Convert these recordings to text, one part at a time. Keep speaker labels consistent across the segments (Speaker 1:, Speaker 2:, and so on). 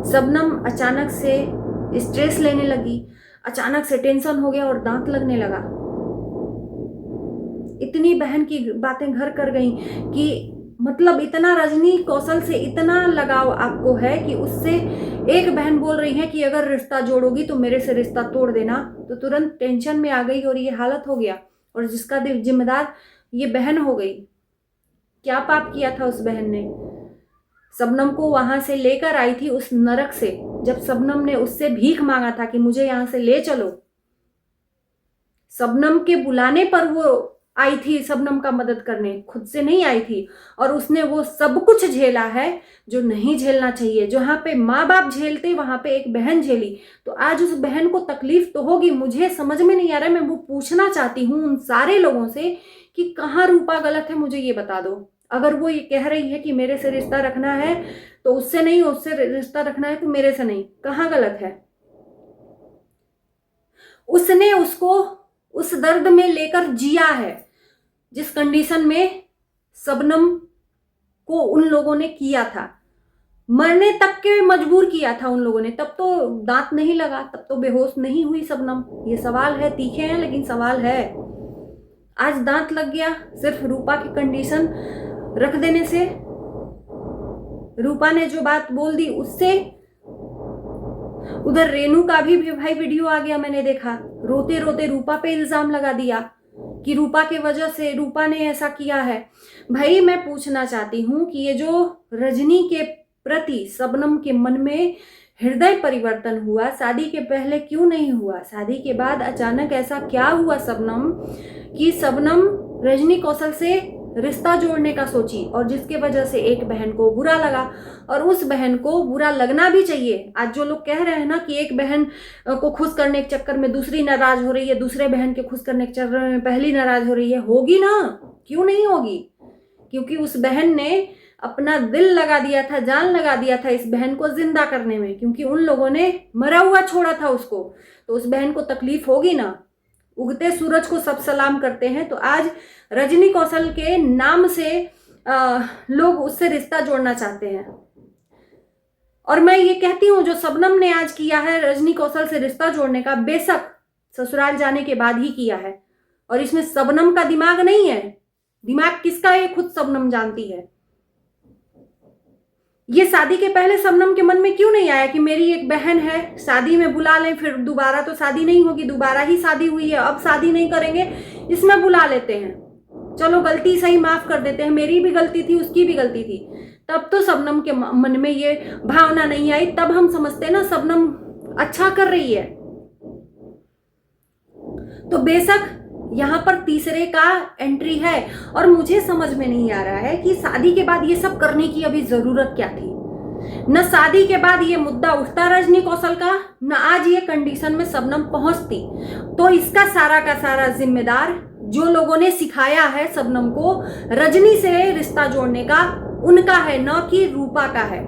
Speaker 1: शबनम अचानक से स्ट्रेस लेने लगी, अचानक से टेंशन हो गया और दांत लगने लगा। इतनी बहन की बातें घर कर गई कि मतलब इतना रजनी कौशल से इतना लगाव आपको है कि उससे एक बहन बोल रही है कि अगर रिश्ता जोड़ोगी तो मेरे से रिश्ता तोड़ देना, तो तुरंत टेंशन में आ गई और ये हालत हो गया। और जिसका जिम्मेदार ये बहन हो गई। क्या पाप किया था उस बहन ने? शबनम को वहां से लेकर आई थी उस नरक से, जब शबनम ने उससे भीख मांगा था कि मुझे यहां से ले चलो। शबनम के बुलाने पर वो आई थी शबनम का मदद करने, खुद से नहीं आई थी। और उसने वो सब कुछ झेला है जो नहीं झेलना चाहिए। जहां पे माँ बाप झेलते वहां पे एक बहन झेली, तो आज उस बहन को तकलीफ तो होगी। मुझे समझ में नहीं आ रहा है, मैं वो पूछना चाहती हूँ उन सारे लोगों से कि कहाँ रूपा गलत है, मुझे ये बता दो। अगर वो ये कह रही है कि मेरे से रिश्ता रखना है तो उससे नहीं, उससे रिश्ता रखना है तो मेरे से नहीं, कहाँ गलत है? उसने उसको उस दर्द में लेकर जिया है जिस कंडीशन में शबनम को उन लोगों ने किया था, मरने तक के मजबूर किया था उन लोगों ने। तब तो दांत नहीं लगा, तब तो बेहोश नहीं हुई शबनम। ये सवाल है, तीखे हैं लेकिन सवाल है। आज दांत लग गया सिर्फ रूपा की कंडीशन रख देने से। रूपा ने जो बात बोल दी उससे। उधर रेनू का भी भाई वीडियो आ गया, मैंने देखा। रोते रोते रूपा पे इल्जाम लगा दिया कि रूपा के वजह से रूपा ने ऐसा किया है। भाई मैं पूछना चाहती हूँ कि ये जो रजनी के प्रति शबनम के मन में हृदय परिवर्तन हुआ, शादी के पहले क्यों नहीं हुआ? शादी के बाद अचानक ऐसा क्या हुआ शबनम कि शबनम रजनी कौशल से रिश्ता जोड़ने का सोची, और जिसके वजह से एक बहन को बुरा लगा। और उस बहन को बुरा लगना भी चाहिए। आज जो लोग कह रहे हैं ना कि एक बहन को खुश करने के चक्कर में दूसरी नाराज हो रही है, दूसरे बहन के खुश करने के चक्कर में पहली नाराज हो रही है, होगी ना, क्यों नहीं होगी? क्योंकि उस बहन ने अपना दिल लगा दिया था, जान लगा दिया था इस बहन को जिंदा करने में, क्योंकि उन लोगों ने मरा हुआ छोड़ा था उसको, तो उस बहन को तकलीफ होगी ना। उगते सूरज को सब सलाम करते हैं। तो आज रजनी कौशल के नाम से लोग उससे रिश्ता जोड़ना चाहते हैं। और मैं ये कहती हूँ जो शबनम ने आज किया है रजनी कौशल से रिश्ता जोड़ने का, बेशक ससुराल जाने के बाद ही किया है। और इसमें शबनम का दिमाग नहीं है। दिमाग किसका है खुद शबनम जानती है। ये शादी के पहले शबनम के मन में क्यों नहीं आया कि मेरी एक बहन है, शादी में बुला लें, फिर दोबारा तो शादी नहीं होगी, दोबारा ही शादी हुई है, अब शादी नहीं करेंगे, इसमें बुला लेते हैं, चलो गलती सही माफ कर देते हैं, मेरी भी गलती थी उसकी भी गलती थी। तब तो शबनम के मन में ये भावना नहीं आई, तब हम समझते ना शबनम अच्छा कर रही है। तो बेशक यहाँ पर तीसरे का एंट्री है। और मुझे समझ में नहीं आ रहा है कि शादी के बाद ये सब करने की अभी जरूरत क्या थी। न शादी के बाद ये मुद्दा उठता रजनी कौशल का, न आज ये कंडीशन में शबनम पहुंचती। तो इसका सारा का सारा जिम्मेदार जो लोगों ने सिखाया है शबनम को रजनी से रिश्ता जोड़ने का, उनका है, न कि रूपा का है।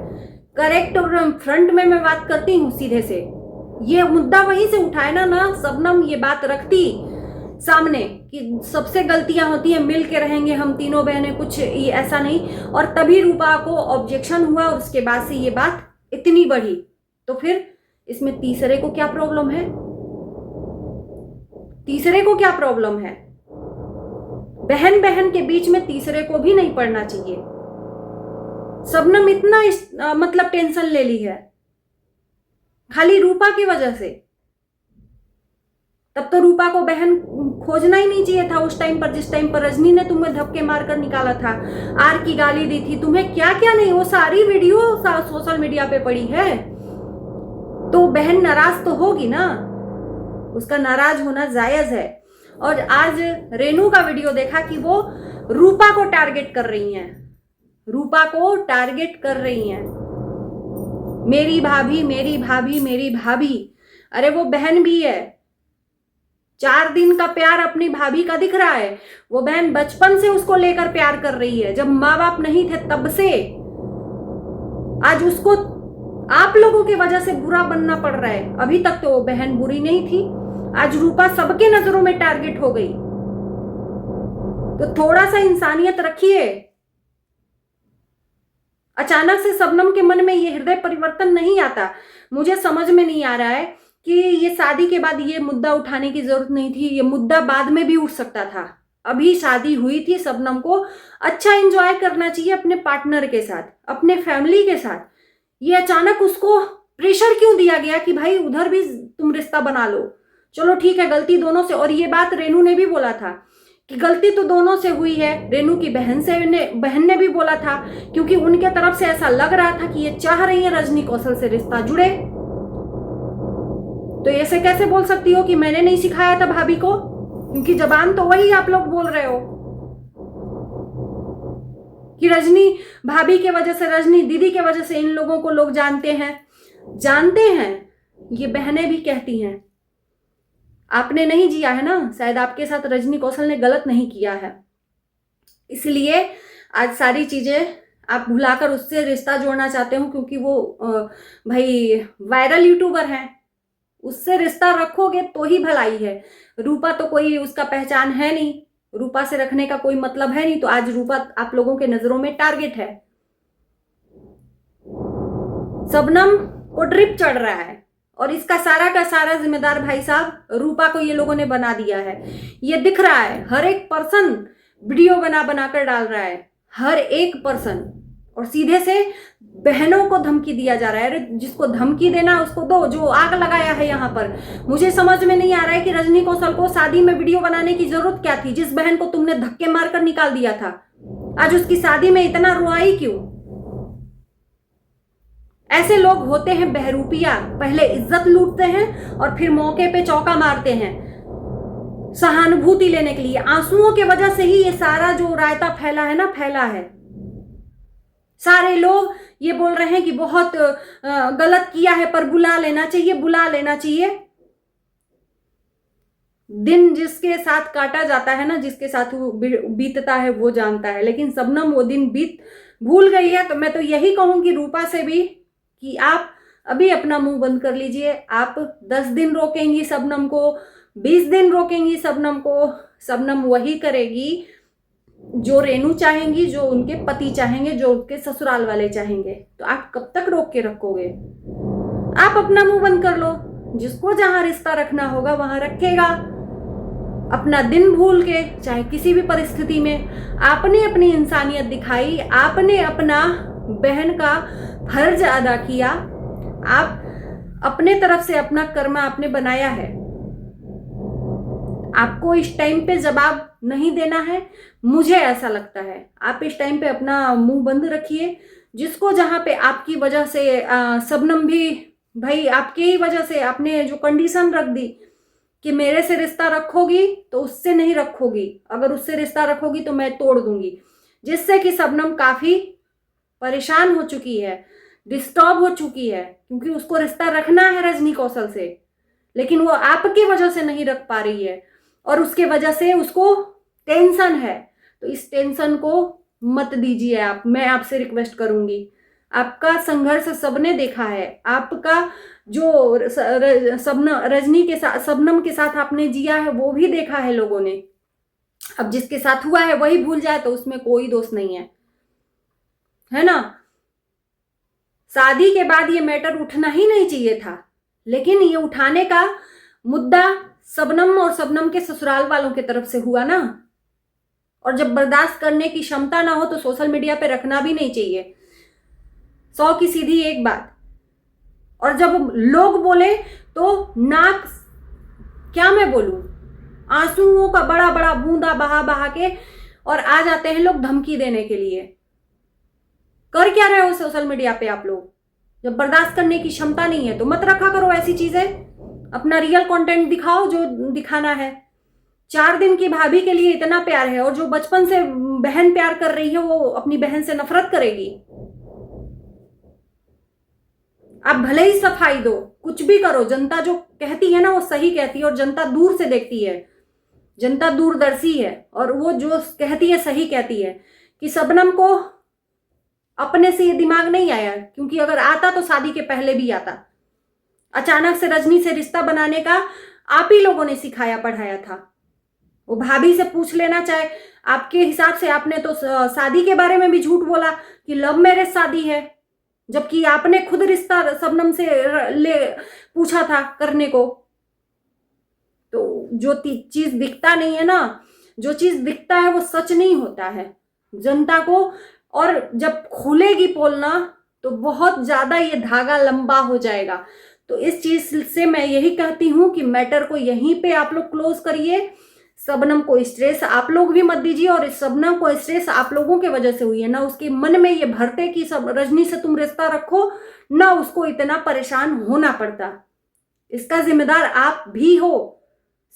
Speaker 1: करेक्ट और फ्रंट में मैं बात करती हूँ सीधे से। ये मुद्दा वहीं से उठाए ना शबनम ये बात रखती सामने कि सबसे गलतियां होती हैं, मिल के रहेंगे हम तीनों बहनें, कुछ ये ऐसा नहीं। और तभी रूपा को ऑब्जेक्शन हुआ और उसके बाद से ये बात इतनी बढ़ी। तो फिर इसमें तीसरे को क्या प्रॉब्लम है? तीसरे को क्या प्रॉब्लम है? बहन बहन के बीच में तीसरे को भी नहीं पड़ना चाहिए। शबनम इतना मतलब टेंशन ले ली है खाली रूपा की वजह से। तब तो रूपा को बहन खोजना ही नहीं चाहिए था उस टाइम पर, जिस टाइम पर रजनी ने तुम्हें धक्के मारकर निकाला था, आर की गाली दी थी, तुम्हें क्या क्या नहीं, वो सारी वीडियो सोशल मीडिया पे पड़ी है। तो बहन नाराज तो होगी ना, उसका नाराज होना जायज है। और आज रेनू का वीडियो देखा कि वो रूपा को टारगेट कर रही हैं, रूपा को टारगेट कर रही हैं, मेरी भाभी मेरी भाभी मेरी भाभी। अरे वो बहन भी है, 4 दिन का प्यार अपनी भाभी का दिख रहा है। वो बहन बचपन से उसको लेकर प्यार कर रही है, जब माँ बाप नहीं थे तब से। आज उसको आप लोगों की वजह से बुरा बनना पड़ रहा है। अभी तक तो वो बहन बुरी नहीं थी, आज रूपा सबके नजरों में टारगेट हो गई। तो थोड़ा सा इंसानियत रखिए। अचानक से शबनम के मन में ये हृदय परिवर्तन नहीं आता। मुझे समझ में नहीं आ रहा है कि ये शादी के बाद ये मुद्दा उठाने की जरूरत नहीं थी। ये मुद्दा बाद में भी उठ सकता था। अभी शादी हुई थी, शबनम को अच्छा एंजॉय करना चाहिए अपने पार्टनर के साथ, अपने फैमिली के साथ। ये अचानक उसको प्रेशर क्यों दिया गया कि भाई उधर भी तुम रिश्ता बना लो? चलो ठीक है, गलती दोनों से, और ये बात रेनू ने भी बोला था कि गलती तो दोनों से हुई है। रेनू की बहन ने भी बोला था, क्योंकि उनके तरफ से ऐसा लग रहा था कि ये चाह रही है रजनी कौशल से रिश्ता जुड़े। तो ऐसे कैसे बोल सकती हो कि मैंने नहीं सिखाया था भाभी को? क्योंकि जबान तो वही आप लोग बोल रहे हो कि रजनी भाभी के वजह से, रजनी दीदी के वजह से इन लोगों को लोग जानते हैं। ये बहनें भी कहती हैं। आपने नहीं जिया है ना, शायद आपके साथ रजनी कौशल ने गलत नहीं किया है, इसलिए आज सारी चीजें आप भुलाकर उससे रिश्ता जोड़ना चाहते हो, क्योंकि वो भाई वायरल यूट्यूबर है। उससे रिश्ता रखोगे तो ही भलाई है। रूपा तो कोई उसका पहचान है नहीं, रूपा से रखने का कोई मतलब है नहीं, तो आज रूपा आप लोगों के नजरों में टारगेट है। शबनम को ड्रिप चढ़ रहा है और इसका सारा का सारा जिम्मेदार भाई साहब रूपा को ये लोगों ने बना दिया है। ये दिख रहा है, हर एक पर्सन वीडियो बना कर डाल रहा है, हर एक पर्सन, और सीधे से बहनों को धमकी दिया जा रहा है। अरे जिसको धमकी देना उसको दो, जो आग लगाया है यहाँ पर। मुझे समझ में नहीं आ रहा है कि रजनी कौशल को शादी में वीडियो बनाने की जरूरत क्या थी? जिस बहन को तुमने धक्के मारकर निकाल दिया था, आज उसकी शादी में इतना रुआई क्यों? ऐसे लोग होते हैं बहरूपिया, पहले इज्जत लूटते हैं और फिर मौके पे चौका मारते हैं सहानुभूति लेने के लिए। आंसुओं के वजह से ही ये सारा जो रायता फैला है ना, फैला है। सारे लोग ये बोल रहे हैं कि बहुत गलत किया है, पर बुला लेना चाहिए। दिन जिसके साथ काटा जाता है ना, जिसके साथ वो बीतता है वो जानता है, लेकिन शबनम वो दिन भूल गई है। तो मैं तो यही कहूंगी रूपा से भी कि आप अभी अपना मुंह बंद कर लीजिए। आप 10 दिन रोकेंगी शबनम को, 20 दिन रोकेंगी शबनम को, शबनम वही करेगी जो रेनू चाहेंगी, जो उनके पति चाहेंगे, जो उनके ससुराल वाले चाहेंगे। तो आप कब तक रोक के रखोगे? आप अपना मुंह बंद कर लो। जिसको जहां रिश्ता रखना होगा वहां रखेगा, अपना दिन भूल के, चाहे किसी भी परिस्थिति में। आपने अपनी इंसानियत दिखाई, आपने अपना बहन का फर्ज अदा किया, आप अपने तरफ से अपना कर्मा आपने बनाया है। आपको इस टाइम पे जवाब नहीं देना है, मुझे ऐसा लगता है। आप इस टाइम पे अपना मुंह बंद रखिए। जिसको जहां पे आपकी वजह से शबनम भी भाई आपके ही वजह से आपने जो कंडीशन रख दी कि मेरे से रिश्ता रखोगी तो उससे नहीं रखोगी, अगर उससे रिश्ता रखोगी तो मैं तोड़ दूंगी, जिससे कि शबनम काफी परेशान हो चुकी है, डिस्टर्ब हो चुकी है, क्योंकि उसको रिश्ता रखना है रजनी कौशल से, लेकिन वो आपकी वजह से नहीं रख पा रही है और उसके वजह से उसको टेंशन है। तो इस टेंशन को मत दीजिए आप, मैं आपसे रिक्वेस्ट करूंगी। आपका संघर्ष सबने देखा है, आपका जो रजनी के साथ, शबनम के साथ आपने जिया है वो भी देखा है लोगों ने। अब जिसके साथ हुआ है वही भूल जाए तो उसमें कोई दोष नहीं है ना। शादी के बाद ये मैटर उठना ही नहीं चाहिए था, लेकिन ये उठाने का मुद्दा शबनम और शबनम के ससुराल वालों की तरफ से हुआ ना। और जब बर्दाश्त करने की क्षमता ना हो तो सोशल मीडिया पे रखना भी नहीं चाहिए। 100 की सीधी एक बात। और जब लोग बोले तो नाक, क्या मैं बोलूं, आंसुओं का बड़ा बड़ा बूंदा बहा बहा के और आ जाते हैं लोग धमकी देने के लिए। कर क्या रहे हो सोशल मीडिया पे आप लोग? जब बर्दाश्त करने की क्षमता नहीं है तो मत रखा करो ऐसी चीजें। अपना रियल कंटेंट दिखाओ जो दिखाना है। 4 दिन की भाभी के लिए इतना प्यार है और जो बचपन से बहन प्यार कर रही है वो अपनी बहन से नफरत करेगी? आप भले ही सफाई दो, कुछ भी करो, जनता जो कहती है ना वो सही कहती है और जनता दूर से देखती है, जनता दूरदर्शी है और वो जो कहती है सही कहती है। कि शबनम को अपने से ये दिमाग नहीं आया, क्योंकि अगर आता तो शादी के पहले भी आता। अचानक से रजनी से रिश्ता बनाने का आप ही लोगों ने सिखाया पढ़ाया था। वो भाभी से पूछ लेना, चाहे आपके हिसाब से आपने तो शादी के बारे में भी झूठ बोला कि लव मैरिज शादी है, जबकि आपने खुद रिश्ता शबनम से ले पूछा था करने को। तो जो चीज दिखता नहीं है ना, जो चीज दिखता है वो सच नहीं होता है जनता को। और जब खुलेगी पोल ना तो बहुत ज्यादा ये धागा लंबा हो जाएगा। तो इस चीज से मैं यही कहती हूं कि मैटर को यहीं पे आप लोग क्लोज करिए। शबनम को स्ट्रेस आप लोग भी मत दीजिए, और इस शबनम को स्ट्रेस आप लोगों की वजह से हुई है ना, उसके मन में ये भरते कि सब रजनी से तुम रिश्ता रखो ना, उसको इतना परेशान होना पड़ता। इसका जिम्मेदार आप भी हो,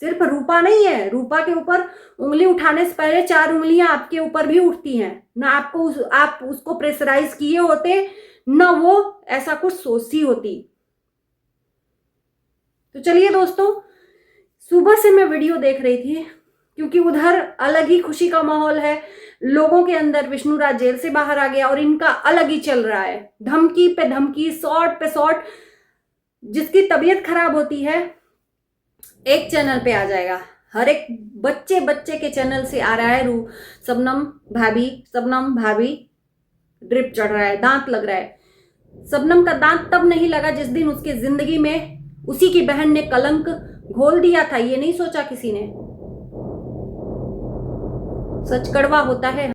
Speaker 1: सिर्फ रूपा नहीं है। रूपा के ऊपर उंगली उठाने से पहले 4 उंगलियां आपके ऊपर भी उठती हैं ना। आप उसको प्रेशराइज किए होते ना, वो ऐसा कुछ सोचती होती। तो चलिए दोस्तों, सुबह से मैं वीडियो देख रही थी क्योंकि उधर अलग ही खुशी का माहौल है लोगों के अंदर। विष्णुराज जेल से बाहर आ गया और इनका अलग ही चल रहा है, धमकी पे धमकी, शॉट पे शॉट। जिसकी तबीयत खराब होती है एक चैनल पे आ जाएगा, हर एक बच्चे के चैनल से आ रहा है शबनम भाभी ड्रिप चढ़ रहा है, दांत लग रहा है। शबनम का दांत तब नहीं लगा जिस दिन उसके जिंदगी में उसी की बहन ने कलंक घोल दिया था। ये नहीं सोचा किसी ने। सच कड़वा होता है।